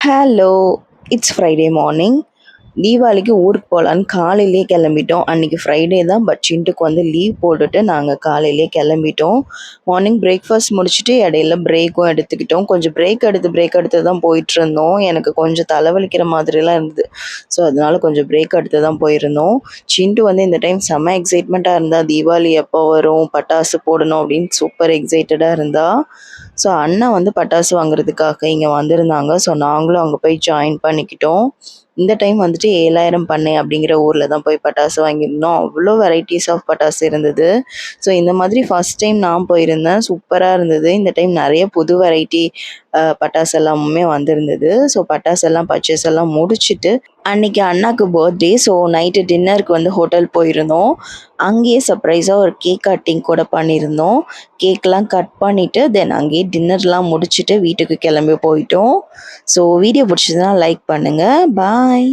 Hello! It's Friday morning. தீபாவளிக்கு ஊருக்கு போகலான்னு காலையிலேயே கிளம்பிட்டோம். அன்றைக்கி ஃப்ரைடே தான், பட் சின்ட்டுக்கு வந்து லீவ் போட்டுட்டு நாங்கள் காலையிலேயே கிளம்பிட்டோம். மார்னிங் பிரேக்ஃபாஸ்ட் முடிச்சுட்டு இடையில பிரேக்கும் எடுத்துக்கிட்டோம். கொஞ்சம் பிரேக் எடுத்து தான் போயிட்டுருந்தோம். எனக்கு கொஞ்சம் தலைவலிக்கிற மாதிரிலாம் இருந்தது. ஸோ அதனால கொஞ்சம் பிரேக் எடுத்து தான் போயிருந்தோம். சின்ட்டு வந்து இந்த டைம் செம்ம எக்ஸைட்மெண்ட்டாக இருந்தா. தீபாவளி எப்போ வரும், பட்டாசு போடணும் அப்படின்னு சூப்பர் எக்ஸைட்டடாக இருந்தா. ஸோ அண்ணா வந்து பட்டாசு வாங்குறதுக்காக இங்கே வந்திருந்தாங்க. ஸோ நாங்களும் அங்கே போய் ஜாயின் பண்ணிக்கிட்டோம். இந்த டைம் வந்துட்டு 7000 பண்ணை அப்படிங்கிற ஊரில் தான் போய் பட்டாசு வாங்கியிருந்தோம். அவ்வளோ வெரைட்டிஸ் ஆஃப் பட்டாசு இருந்தது. ஸோ இந்த மாதிரி ஃபஸ்ட் டைம் நான் போயிருந்தேன். சூப்பராக இருந்தது. இந்த டைம் நிறைய புது வெரைட்டி பட்டாசு எல்லாமுமே வந்திருந்தது. ஸோ பட்டாசெல்லாம் பர்ச்சேஸ் எல்லாம் முடிச்சுட்டு அன்றைக்கி அண்ணாக்கு பர்த்டே. ஸோ நைட்டு டின்னருக்கு வந்து ஹோட்டல் போயிருந்தோம். அங்கேயே சர்ப்ரைஸாக ஒரு கேக் கட்டிங் கூட பண்ணியிருந்தோம். கேக்லாம் கட் பண்ணிவிட்டு தென் அங்கேயே டின்னர்லாம் முடிச்சுட்டு வீட்டுக்கு கிளம்பி போயிட்டோம். ஸோ வீடியோ பிடிச்சதுன்னா லைக் பண்ணுங்கள். பாய்.